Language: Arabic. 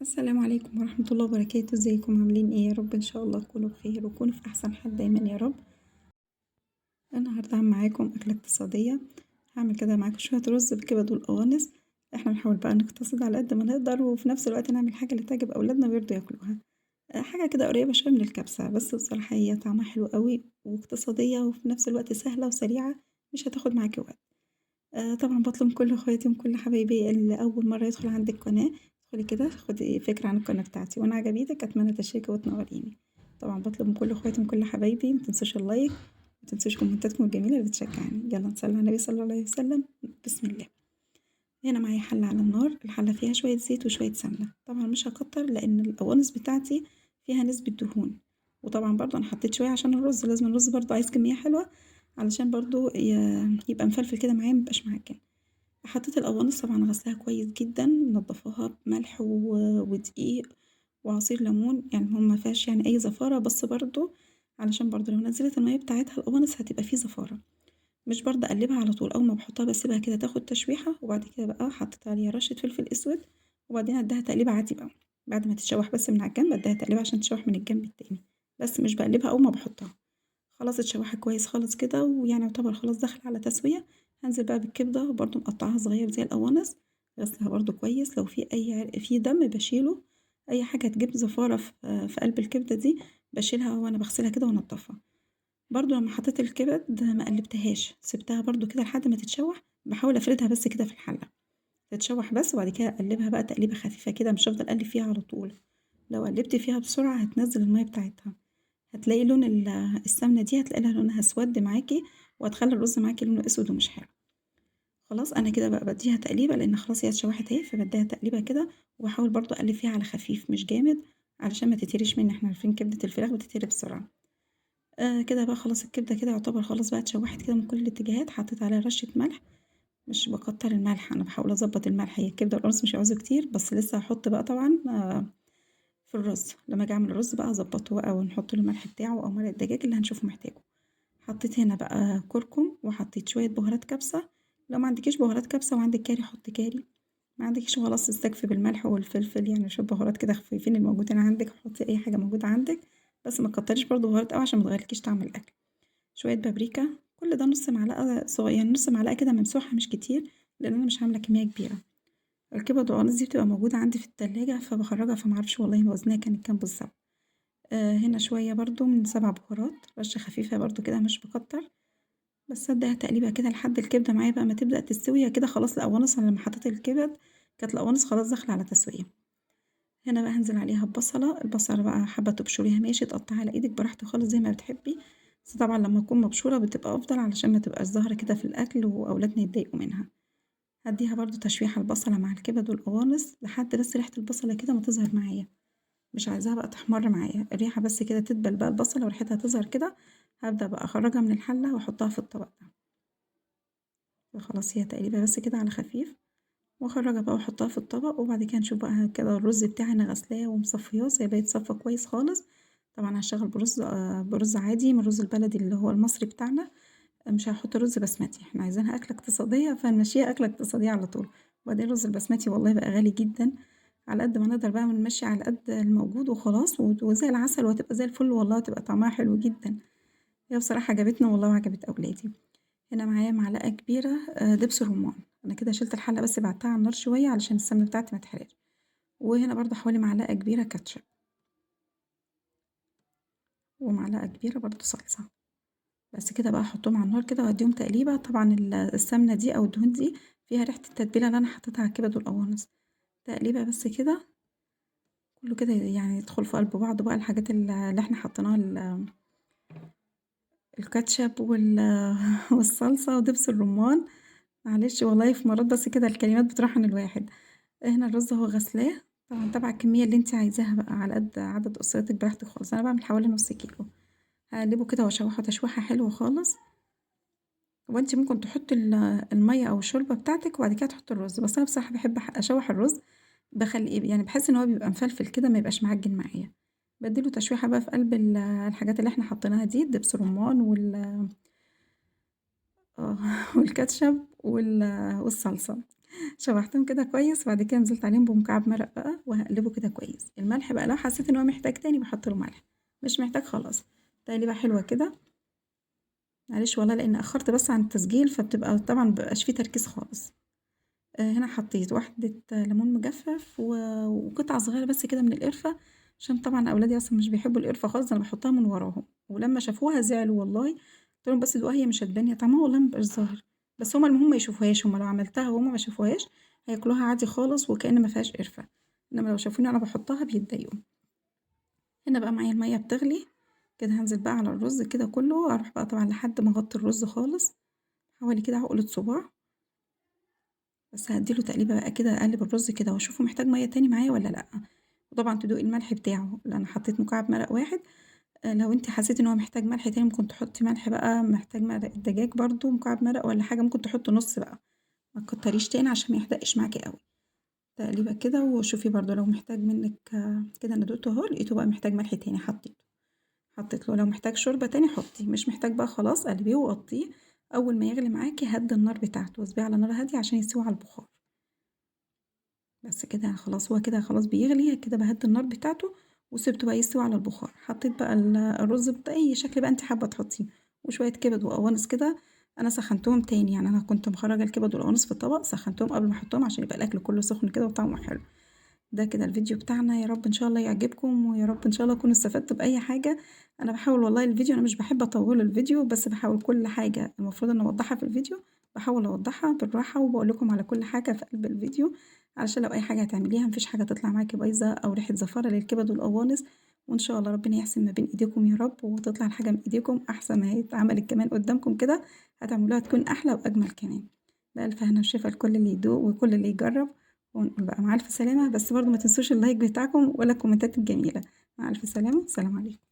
السلام عليكم ورحمة الله وبركاته، ازيكم عاملين ايه؟ يا رب ان شاء الله تكونوا بخير وتكونوا في احسن حال دايما يا رب. النهارده هعمل معاكم اكلة اقتصادية. هعمل كده معاكم شوية رز بالكبد والقوانص. احنا بنحاول بقى نقتصد على قد ما نقدر وفي نفس الوقت نعمل حاجة اللي تعجب اولادنا ويرضوا ياكلوها. حاجة كده قريبة شوية من الكبسة، بس بصراحة هي طعمها حلو قوي واقتصادية وفي نفس الوقت سهلة وسريعة، مش هتاخد معاكي وقت. طبعًا باطلب من كل اخواتي ومن كل حبايبي اللي أول مرّة يدخل عندي القناة، ادخلي كده خدي فكرة عن القناة بتاعتي، وإن عجبتِك أتمنى تشتركي وتنوريني. طبعًا باطلب من كل اخواتي ومن كل حبايبي ما تنسوش اللايك، ما تنسوش كومنتاتكم الجميلة اللي بتشجعني. يالّا نصلي على النبي صلى الله عليه وسلم. بسم الله. هنا معايا حلة على النار، الحلة فيها شوية زيت وشوية سمنة، طبعًا مش هاكتر لإن القوانص بتاعتي فيها نسبة دهون، وطبعًا برضه أنا حطيت شوية عشان الرز، لازم الرز برضه عايز كمية حلوة علشان برضه يبقى مفلفل كده معايا ميبقاش معجن. حطيت القوانص طبعًا غسلاها كويس جدًا، منضفاها بملح ودقيق وعصير ليمون، يعني ما فيهاش يعني أي زفارة، بس برضه علشان برضه لو نزلت المَيّة بتاعتها القوانص هتبقى في زفارة. مش برضه أقلّبها على طول، أول ما باحطها باسيبها كده تاخد تشويحة، وبعد كده بقى حطيت عليها رشة فلفل أسود، وبعدين أدّيها تقليبة عادي بقى، بعد ما تتشوح بس من على الجنب أدّيها تقليبة عشان تتشوح من الجنب التاني، بس مش باقلّبها أول ما باحطها. خلاص اتشوحت كويس خالص كده، ويعني يعتبر خلاص داخلة على تسوية، هانزل بقى بالكبدة برضه مقطعاها صغير زي القوانص، غسلها برضه كويس، لو في أي عرق فيه دم باشيله، أي حاجة تجيب زفارة في قلب الكبدة دي باشيلها وأنا باغسلها كده وانضفها. برضه لمّا حطيت الكبد ما قلّبتهاش، سِبتها برضه كده لحد ما تتشوّح، باحاول أفردها بس كده في الحلة، تتشوّح بس وبعد كده أقلّبها بقى تقليبة خفيفة كده، مش هافضل أقلّب فيها على طول، لو قلّبت فيها بسرعة هتنزّل المَيّة بتاعتها، هتلاقي لون السمنة دي هتلاقي لها لونها اسوَدّ معاكِ، وهتخلّي الرز معاكِ لونه أسود ومش حلو. خلاص أنا كده بقى بادّيها تقليبة لإن خلاص هي اتشوّحت أهي، فبادّيها تقليبة كده، وباحاول برضه أقلّب فيها على خفيف مش جامد، علشان ما تتهريش منّي، إحنا عارفين كبدة الفراخ بتتهري بسرعة. كده بقى خلاص الكبدة كده يعتبر خلاص بقى اتشوحت كده من كل الاتجاهات، حطيت عليها رشة ملح، مش باكتر الملح، أنا باحاول أضبط الملح، هي الكبدة والقوانص مش هيعوزوا كتير، بس لسه هاحط بقى طبعًا في الرز، لما آجي أعمل الرز بقى أضبطه بقى ونحط له الملح بتاعه أو مرق الدجاج اللي هنشوفه محتاجه. حطيت هنا بقى كركم وحطيت شوية بهارات كبسة، لو ما عندكيش بهارات كبسة وعندك كاري حطي كاري، ما عندكيش خلاص استكفي بالملح والفلفل، يعني شوية بهارات كده خفيفين الموجودين عندك، حطي أي حاجة موجودة عندك، بس ما تكتريش برضه بهارات أوي عشان ما تغيرلكيش طعم الأكل. شوية بابريكا، كل ده نُص معلقة يعني نُص معلقة كده ممسوحة مش كتير، لإن أنا مش عاملة كمية كبيرة. الكبد والقوانص دي بتبقى موجودة عندي في التلاجة فباخرّجها فما اعرفش والله وزنها كانت كام بالضبط. هنا شوية برضه من 7 بهارات، رشة خفيفة برضه كده مش باكتر، بس أدّيها تقليبة كده لحد الكبدة معايا بقى ما تبدأ تستوي، هي كده خلاص القوانص أنا لمّا حطيت الكبد كانت القوانص خلاص داخلة على تسوية. هنا بقى هانزل عليها ببصلة، البصلة بقى حابة تبشريها ماشي، تقطعيها على إيدِك براحتك خالص زي ما بتحبي، بس طبعًا لمّا تكون مبشورة بتبقى أفضل علشان ما تبقاش ظاهرة كده في الأكل وأولادنا يتضايقوا منها. هادّيها برضه تشويحة البصلة مع الكبد والقوانص لحد بس ريحة البصلة كده ما تظهر معايا، مش عايزاها بقى تحمر معايا، الريحة بس كده تدبل بقى البصلة وريحتها تظهر كده، هابدأ بقى أخرّجها من الحلة وأحطها في الطبق ده، فخلاص هي تقليبة بس كده على خفيف. واخرجها بقى واحطها في الطبق وبعد كده نشوف بقى كده الرز بتاعي انا غسلاه ومصفياه سايباه يتصفى كويس خالص. طبعا هشتغل برز عادي من الرز البلدي اللي هو المصري بتاعنا، مش هاحط رز بسمتي، احنا عايزينها أكلة اقتصادية فنمشيها أكلة اقتصادية على طول. وبعدين الرز البسمتي والله بقى غالي جدا، على قد ما نقدر بقى بنمشي على قد الموجود وخلاص وزي العسل وهتبقى زي الفل والله هتبقى طعمها حلو جدا. هي بصراحة عجبتنا والله وعجبت أولادي. هنا معايا معلقة كبيرة دبس رمان، أنا كده شِلت الحلة بس بعدتها على النار شوية علشان السمنة بتاعتي ما تتحرقش، وهنا برضه حوالي معلقة كبيرة كاتشب، ومعلقة كبيرة برضه صلصة، بس كده بقى هاحطهم على النار كده وأديهم تقليبة، طبعًا السمنة دي أو الدهون دي فيها ريحة التتبيلة اللي أنا حطيتها على الكبد والقوانص، تقليبة بس كده كله كده يعني يدخل في قلب بعضه بقى الحاجات اللي إحنا حطيناها الكاتشب والصلصة ودبس الرمان، معلش والله في مرات بس كده الكلمات بتروح عن الواحد. هنا الرز أهو غسلاه، طبعًا تابعة الكمية اللي أنتِ عايزاها بقى على قد عدد أسرتِك براحتك خالص، أنا باعمل حوالي نُص كيلو، هاقلبه كده واشوحه تشويحة حلوة خالص، وأنتِ ممكن تحطي المَيّة أو الشوربة بتاعتِك وبعد كده تحطي الرز، بس أنا بصراحة باحب أشوّح الرز باخلّيه يعني باحس إن هو بيبقى مفلفل كده ما يبقاش معجن معايا، بادّي له تشويحة بقى في قلب الحاجات اللي إحنا حطيناها دي، دبس رمان آه والكاتشب والصلصة. شوحتهم كده كويس، وبعد كده نزلت عليهم بمكعب مرق بقى وهقلبه كده كويس. الملح بقى لو حسيت ان هو محتاج تاني بحط له ملح، مش محتاج خلاص. تقليبه حلوه كده. معلش والله لان اخرت بس عن التسجيل، فبتبقى طبعا مبقاش فيه تركيز خالص. هنا حطيت واحدة ليمون مجفف وقطعة صغيرة بس كده من القرفة، عشان طبعا أولادي أصلا مش بيحبوا القرفة خالص، أنا بحطها من وراهم، ولما شافوها زعلوا والله. قلت لهم بس دوقوها هي مش هتبان، هي طعمها والله مبقاش ظاهر، بس هما المهم ما يشوفوهاش. هما لو عملتها وهما ما شافوهاش هياكلوها عادي خالص وكأن ما فيهاش قرفة، إنما لو شافوني أنا بحطها بيتضايقوا. هنا بقى معايا المية بتغلي كده، هنزل بقى على الرز كده كله، أروح بقى طبعا لحد ما أغطي الرز خالص حوالي كده عقلة صباع، بس هاديله تقليبة بقى كده، أقلب الرز كده وأشوفه محتاج مية تاني معايا ولا لأ. وطبعا تدوقي الملح بتاعه، لأن حطيت مكعب مرق واحد. لو انتي حسيتي ان هو محتاج ملح تاني ممكن تحطي ملح بقى، محتاج مرق الدجاج برضو مكعب مرق ولا حاجة ممكن تحطي نص بقى، ما تكتريش تاني عشان ما يحدقش معاكي قوي. تقليبة كده وشوفي برضو لو محتاج منك كده. انا دقته اهو لقيته بقى محتاج ملح تاني، حطيت له. لو محتاج شوربة تاني حطي، مش محتاج بقى خلاص قلبيه وغطيه. اول ما يغلي معاكي هدي النار بتاعته واسيبيه على نار هادية عشان يستوي على البخار. بس كده خلاص، هو كده خلاص بيغلي كده، بهدي النار بتاعته وسبته بقى يستوي على البخار. حطيت بقى الرز بأي شكل بقى انت حابة تحطيه، وشوية كبد وقوانص كده. انا سخنتهم تاني، يعني انا كنت مخرجة الكبد والقوانص في الطبق، سخنتهم قبل ما احطهم عشان يبقى الاكل كله سخن كده وطعمه حلو. ده كده الفيديو بتاعنا، يا رب ان شاء الله يعجبكم، ويا رب ان شاء الله تكونوا استفدتوا بأي حاجة. انا بحاول والله الفيديو، انا مش بحب اطول الفيديو، بس بحاول كل حاجة المفروض ان اوضحها في الفيديو بحاول اوضحها بالراحة، وبقول لكم على كل حاجة في قلب الفيديو، علشان لو اي حاجة هتعمليها مفيش حاجة تطلع معاكي بايظة او ريحة زفارة للكبد والقوانص. وان شاء الله ربنا يحسن ما بين ايديكم يا رب، وتطلع الحاجة من ايديكم احسن ما هي اتعملت كمان قدامكم كده، هتعملوها تكون احلى واجمل كمان. بألف هنا وشفا لكل اللي يدوق وكل اللي يجرب. ونقول بقى مع ألف سلامة، بس برضه ما تنسوش اللايك بتاعكم ولا الكومنتات الجميلة. مع ألف سلامة، سلام عليكم.